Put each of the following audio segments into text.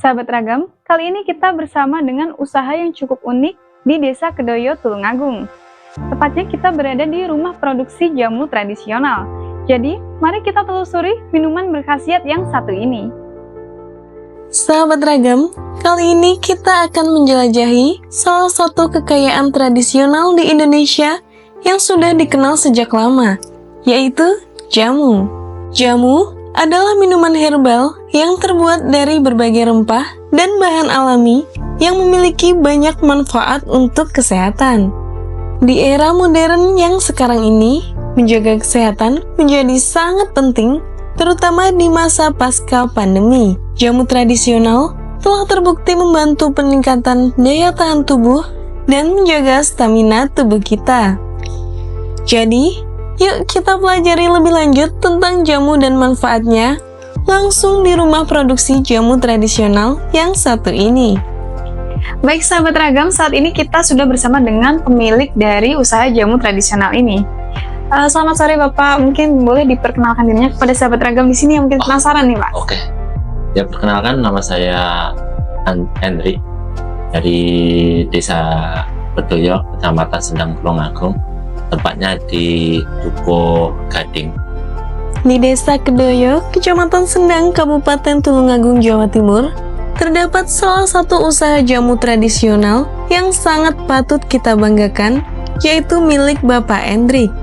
Sahabat Ragam, kali ini kita bersama dengan usaha yang cukup unik di Desa Kedoyo, Tulungagung. Tepatnya kita berada di rumah produksi jamu tradisional. Jadi, mari kita telusuri minuman berkhasiat yang satu ini. Sahabat Ragam, kali ini kita akan menjelajahi salah satu kekayaan tradisional di Indonesia yang sudah dikenal sejak lama, yaitu jamu. Jamu adalah minuman herbal yang terbuat dari berbagai rempah dan bahan alami yang memiliki banyak manfaat untuk kesehatan. Di era modern yang sekarang ini, menjaga kesehatan menjadi sangat penting, terutama di masa pasca pandemi. Jamu tradisional telah terbukti membantu peningkatan daya tahan tubuh dan menjaga stamina tubuh kita. Jadi, yuk kita pelajari lebih lanjut tentang jamu dan manfaatnya langsung di rumah produksi jamu tradisional yang satu ini. Baik sahabat Ragam, saat ini kita sudah bersama dengan pemilik dari usaha jamu tradisional ini. Selamat sore Bapak, mungkin boleh diperkenalkan dirinya kepada sahabat Ragam di sini yang mungkin penasaran nih Pak. Oke. Ya, perkenalkan, nama saya Hendrik dari Desa Kedoyo, Kecamatan Sendang, Tulungagung. Tempatnya di Dukuh Gading. Di Desa Kedoyo, Kecamatan Sendang, Kabupaten Tulungagung, Jawa Timur, terdapat salah satu usaha jamu tradisional yang sangat patut kita banggakan, yaitu milik Bapak Hendrik.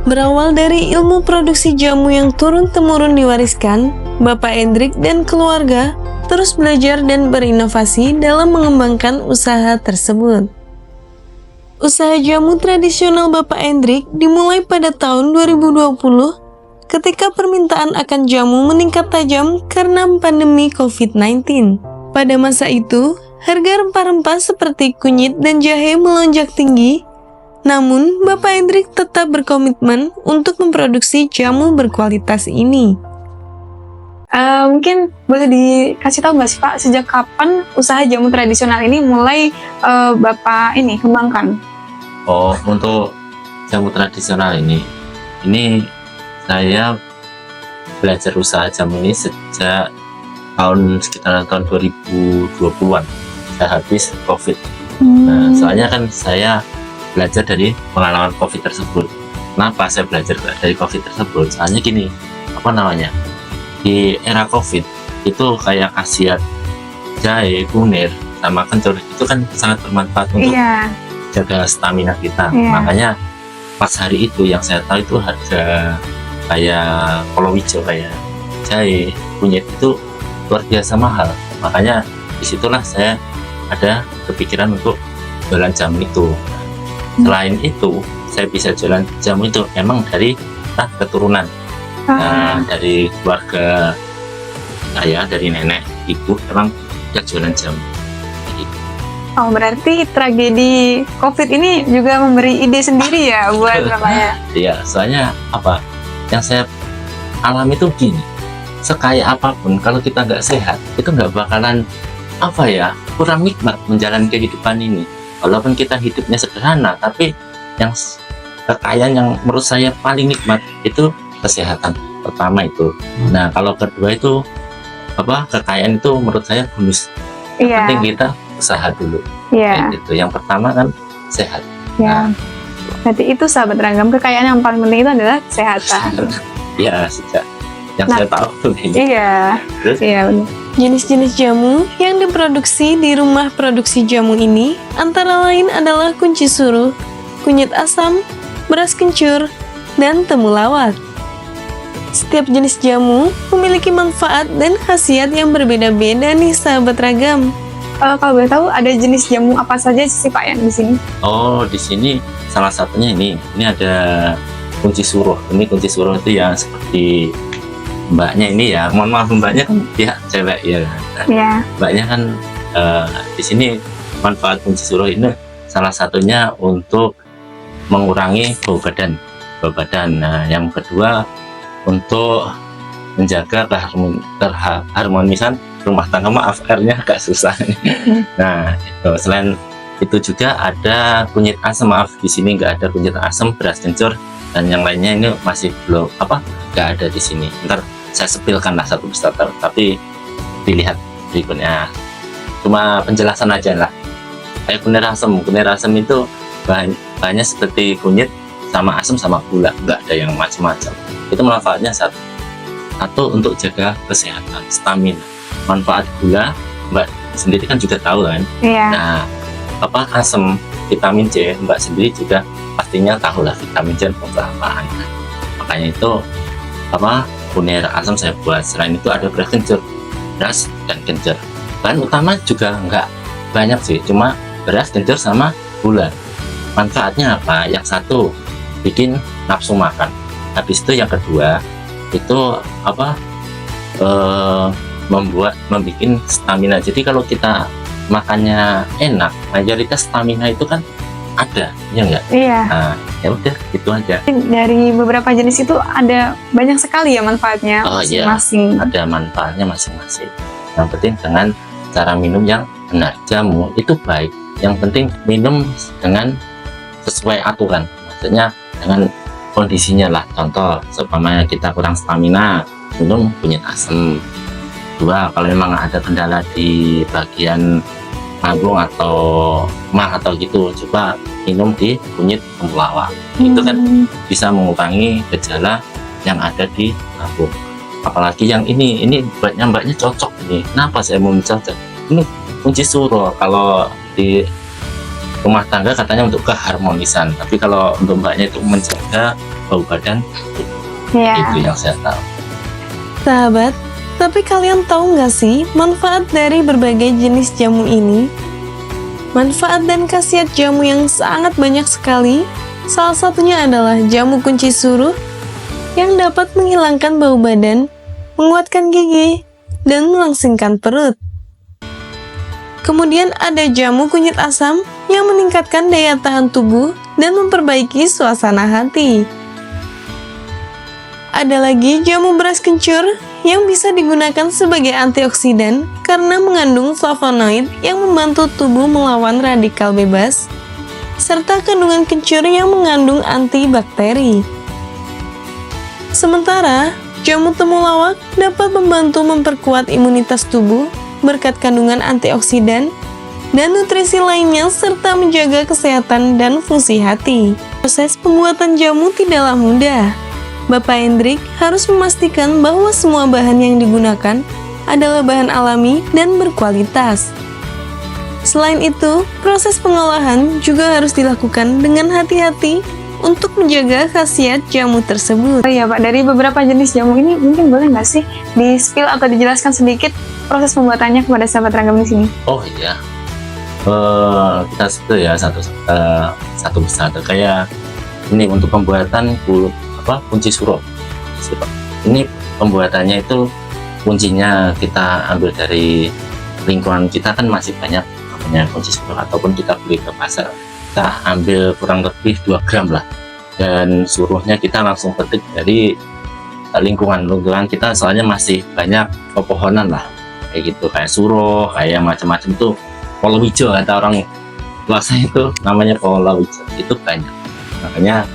Berawal dari ilmu produksi jamu yang turun-temurun diwariskan, Bapak Hendrik dan keluarga terus belajar dan berinovasi dalam mengembangkan usaha tersebut. Usaha jamu tradisional Bapak Hendrik dimulai pada tahun 2020 ketika permintaan akan jamu meningkat tajam karena pandemi COVID-19. Pada masa itu, harga rempah-rempah seperti kunyit dan jahe melonjak tinggi, namun Bapak Hendrik tetap berkomitmen untuk memproduksi jamu berkualitas ini. Mungkin boleh dikasih tahu nggak sih Pak, sejak kapan usaha jamu tradisional ini mulai Bapak ini kembangkan? Oh, untuk jamu tradisional ini saya belajar usaha jamu ini sejak sekitaran tahun 2020-an. Saya habis COVID. Nah, soalnya kan saya belajar dari pengalaman COVID tersebut. Kenapa saya belajar dari COVID tersebut? Soalnya gini, di era COVID itu kayak khasiat jahe, kunir, sama kencur itu kan sangat bermanfaat untuk jaga stamina kita. Makanya pas hari itu yang saya tahu itu harga kayak kolowija, kayak jahe, kunyit itu luar biasa mahal. Makanya disitulah saya ada kepikiran untuk jualan jamu itu. Selain itu, saya bisa jualan jamu itu emang dari keturunan. Nah, dari keluarga saya, dari nenek, ibu, emang dia jualan jamu. Oh, berarti tragedi COVID ini juga memberi ide sendiri ya buat Bapaknya? Iya, soalnya yang saya alami itu gini, sekaya apapun kalau kita nggak sehat, itu nggak bakalan kurang nikmat menjalani kehidupan ini. Walaupun kita hidupnya sederhana, tapi yang kekayaan yang menurut saya paling nikmat itu kesehatan. Pertama itu. Nah, kalau kedua itu kekayaan itu menurut saya bonus. Yang penting kita usaha dulu. Gitu. Yang pertama kan sehat. Nah, berarti itu sahabat Ragam, kekayaan yang paling penting itu adalah kesehatan. Iya, sejak yang saya tahu ini. Iya. Terus? Iya, benar. Jenis-jenis jamu yang diproduksi di rumah produksi jamu ini antara lain adalah kunci suruh, kunyit asam, beras kencur, dan temulawak. Setiap jenis jamu memiliki manfaat dan khasiat yang berbeda-beda nih sahabat Ragam. Kalau boleh tahu ada jenis jamu apa saja sih Pak yang di sini? Oh, di sini salah satunya ini ada kunci suruh. Ini kunci suruh itu yang seperti mbaknya ini ya. Mohon maaf, mbaknya kan dia cewek ya. Mbaknya kan di sini manfaat kunci suruh ini salah satunya untuk mengurangi bau badan. Nah, yang kedua untuk menjaga keharmonisan rumah tangga. Maaf, R-nya agak susah. Nah, itu. Selain itu juga ada kunyit asam. Maaf, di sini nggak ada kunyit asam, beras kencur, dan yang lainnya ini masih belum nggak ada di sini. Ntar saya sepilkan lah satu persatu, tapi dilihat berikutnya. Cuma penjelasan aja lah. Kayak kunir asam itu bahannya seperti kunyit sama asam sama gula, nggak ada yang macam-macam. Itu manfaatnya satu untuk jaga kesehatan, stamina. Manfaat gula Mbak sendiri kan juga tahu kan. Nah, asam, vitamin C, Mbak sendiri juga pastinya tahu lah vitamin C untuk apaan. Makanya itu kunir asam saya buat. Selain itu ada beras kencur, beras dan kencur. Bahan utama juga nggak banyak sih, cuma beras kencur sama gula. Manfaatnya apa? Yang satu bikin nafsu makan. Habis itu yang kedua itu membuat stamina. Jadi kalau kita makannya enak, mayoritas stamina itu kan ada, ya enggak? Iya. Nah, ya udah itu aja. Dari beberapa jenis itu ada banyak sekali ya manfaatnya masing-masing. Iya, ada manfaatnya masing-masing. Yang penting dengan cara minum yang benar. Jamu itu baik, yang penting minum dengan sesuai aturan. Maksudnya dengan kondisinya lah. Contoh, seumpamanya kita kurang stamina, minum kunyit asam. Dua, kalau memang ada kendala di bagian lambung atau mah atau gitu, coba minum di kunyit temulawak. Itu kan bisa mengurangi gejala yang ada di lambung. Apalagi yang ini mbaknya cocok ini. Kenapa saya mau cocok? Ini kunci suruh. Kalau di rumah tangga katanya untuk keharmonisan, tapi kalau untuk mbaknya itu menjaga bau badan, itu yang saya tahu. Sahabat, tapi kalian tahu nggak sih manfaat dari berbagai jenis jamu ini? Manfaat dan khasiat jamu yang sangat banyak sekali. Salah satunya adalah jamu kunci suruh yang dapat menghilangkan bau badan, menguatkan gigi, dan melangsingkan perut. Kemudian ada jamu kunyit asam yang meningkatkan daya tahan tubuh dan memperbaiki suasana hati. Ada lagi jamu beras kencur yang bisa digunakan sebagai antioksidan karena mengandung flavonoid yang membantu tubuh melawan radikal bebas, serta kandungan kencur yang mengandung antibakteri. Sementara, jamu temulawak dapat membantu memperkuat imunitas tubuh berkat kandungan antioksidan dan nutrisi lainnya serta menjaga kesehatan dan fungsi hati. Proses pembuatan jamu tidaklah mudah. Bapak Hendrik harus memastikan bahwa semua bahan yang digunakan adalah bahan alami dan berkualitas. Selain itu, proses pengolahan juga harus dilakukan dengan hati-hati untuk menjaga khasiat jamu tersebut. Oh iya Pak, dari beberapa jenis jamu ini mungkin boleh nggak sih di-spill atau dijelaskan sedikit proses pembuatannya kepada sahabat ragam di sini? Oh iya, kita spill ya satu persatu. Kayak ini untuk pembuatan kunci suruh. Ini pembuatannya itu kuncinya kita ambil dari lingkungan kita, kan masih banyak namanya kunci suruh, ataupun kita beli ke pasar, kita ambil kurang lebih 2 gram lah, dan suruhnya kita langsung petik dari lingkungan kita, soalnya masih banyak pepohonan lah kayak gitu, kayak suruh, kayak macam-macam itu palawija, kata orang luasa itu namanya palawija, itu banyak. Makanya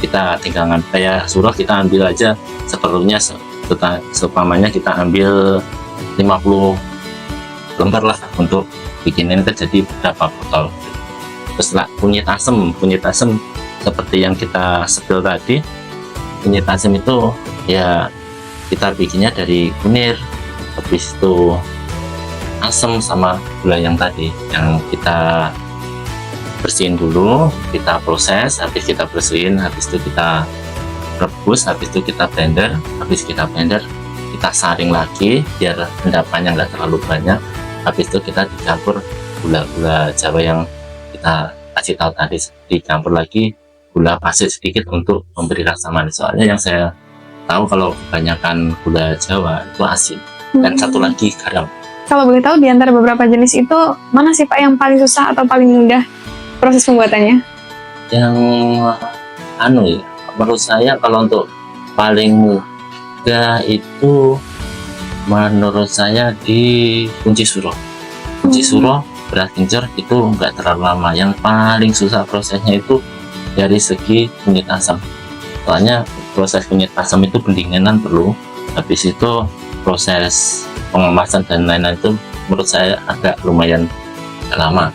kita tinggalkan kayak suruh, kita ambil aja seperlunya, seumpamanya kita ambil 50 lembar lah untuk bikinin itu jadi berapa botol. Terus lah kunyit asam seperti yang kita spill tadi. Kunyit asam itu ya kita bikinnya dari kunir, habis itu asam sama gula yang tadi yang kita bersihin dulu, kita proses, habis kita bersihin, habis itu kita rebus, habis itu kita blender, kita saring lagi biar endapannya nggak terlalu banyak, habis itu kita dicampur gula-gula Jawa yang kita kasih tahu tadi, dicampur lagi gula pasir sedikit untuk memberi rasa manis. Soalnya yang saya tahu kalau kebanyakan gula Jawa itu asin, dan satu lagi garam. Kalau boleh tahu di antara beberapa jenis itu mana sih Pak yang paling susah atau paling mudah proses pembuatannya? Yang menurut saya kalau untuk paling mudah itu menurut saya di kunci suruh. Kunci suruh beras kencur itu nggak terlalu lama. Yang paling susah prosesnya itu dari segi kunyit asam. Soalnya proses kunyit asam itu pendinginan perlu, habis itu proses pengemasan dan lain-lain itu menurut saya agak lumayan lama.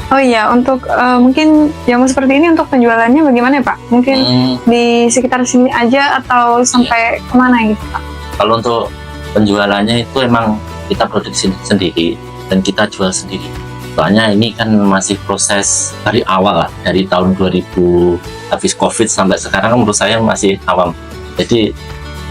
Oh iya, untuk mungkin jamu seperti ini untuk penjualannya bagaimana ya Pak? Mungkin di sekitar sini aja atau sampai kemana gitu Pak? Kalau untuk penjualannya itu emang kita produksi sendiri dan kita jual sendiri. Soalnya ini kan masih proses dari awal lah, dari tahun 2000 habis COVID sampai sekarang menurut saya masih awam. Jadi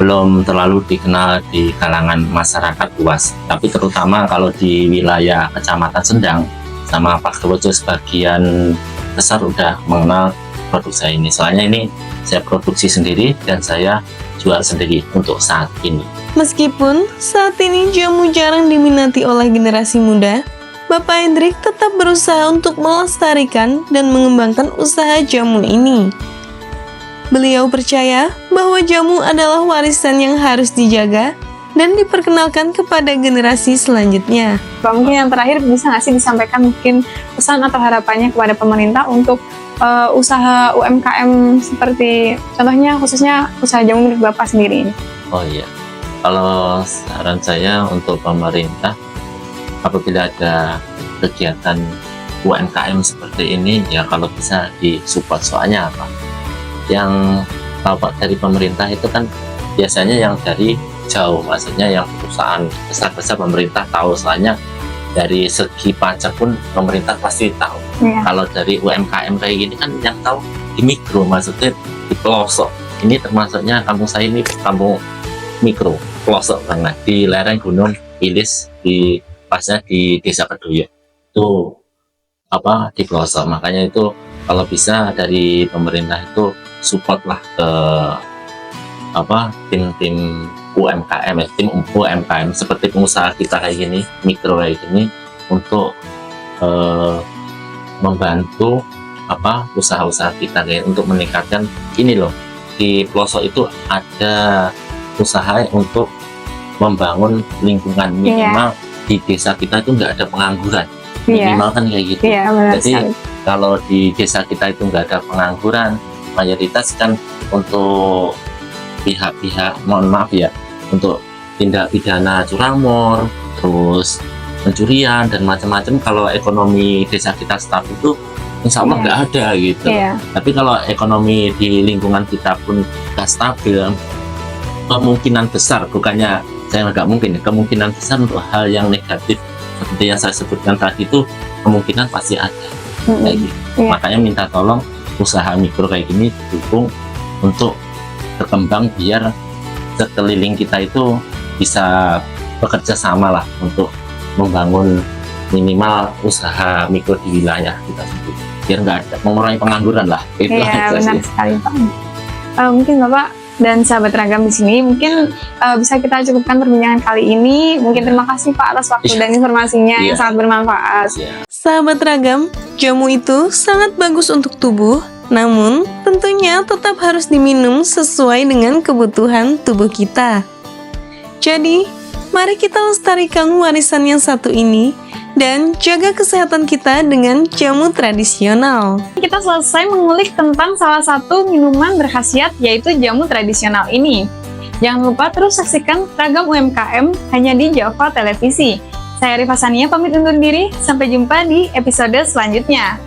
belum terlalu dikenal di kalangan masyarakat luas. Tapi terutama kalau di wilayah Kecamatan Sendang sama Pagerwojo sebagian besar udah mengenal produk saya ini. Soalnya ini saya produksi sendiri dan saya jual sendiri untuk saat ini. Meskipun saat ini jamu jarang diminati oleh generasi muda, Bapak Hendrik tetap berusaha untuk melestarikan dan mengembangkan usaha jamu ini. Beliau percaya bahwa jamu adalah warisan yang harus dijaga dan diperkenalkan kepada generasi selanjutnya. Pak, mungkin yang terakhir bisa nggak sih disampaikan mungkin pesan atau harapannya kepada pemerintah untuk usaha UMKM seperti contohnya khususnya usaha jamu milik Bapak sendiri ini? Oh iya, kalau saran saya untuk pemerintah, apabila ada kegiatan UMKM seperti ini, ya kalau bisa disupport. Soalnya apa? Yang kalau dari pemerintah itu kan biasanya yang dari jauh, maksudnya yang perusahaan besar-besar pemerintah tahu, soalnya dari segi pajak pun pemerintah pasti tahu. Kalau dari UMKM kayak gini kan yang tahu di mikro, maksudnya di pelosok. Ini termasuknya kampung saya ini kampung mikro, pelosok banget di lereng Gunung Ilis, di pasnya di Desa Kedoyo itu apa di pelosok. Makanya itu kalau bisa dari pemerintah itu support lah ke apa tim-tim UMKM, tim UMKM seperti pengusaha kita kayak gini, mikro kayak gini, untuk membantu apa usaha-usaha kita kayak untuk meningkatkan ini loh. Di pelosok itu ada usaha untuk membangun lingkungan minimal di desa kita itu nggak ada pengangguran, minimal kan kayak gitu. Jadi kalau di desa kita itu nggak ada pengangguran, mayoritas kan untuk pihak-pihak, mohon maaf ya, untuk tindak pidana curanmor, terus pencurian dan macam-macam. Kalau ekonomi desa kita stabil itu insya Allah nggak ada gitu. Tapi kalau ekonomi di lingkungan kita pun nggak stabil, kemungkinan besar, bukannya saya nggak mungkin, kemungkinan besar untuk hal yang negatif seperti yang saya sebutkan tadi itu kemungkinan pasti ada. Kayak gitu. Makanya minta tolong usaha mikro kayak gini didukung untuk berkembang biar sekeliling kita itu bisa bekerja sama lah untuk membangun minimal usaha mikro di wilayah kita sendiri biar nggak ada, mengurangi pengangguran lah. Iya, benar sekali Pak. Mungkin Bapak dan sahabat Ragam di sini mungkin bisa kita cukupkan perbincangan kali ini. Mungkin terima kasih Pak atas waktu dan informasinya yang sangat bermanfaat. Sahabat Ragam, jamu itu sangat bagus untuk tubuh, namun tentunya tetap harus diminum sesuai dengan kebutuhan tubuh kita. Jadi, mari kita lestarikan warisan yang satu ini dan jaga kesehatan kita dengan jamu tradisional. Kita selesai mengulik tentang salah satu minuman berkhasiat yaitu jamu tradisional ini. Jangan lupa terus saksikan Ragam UMKM hanya di Java Televisi. Saya Rifasania pamit undur diri, sampai jumpa di episode selanjutnya.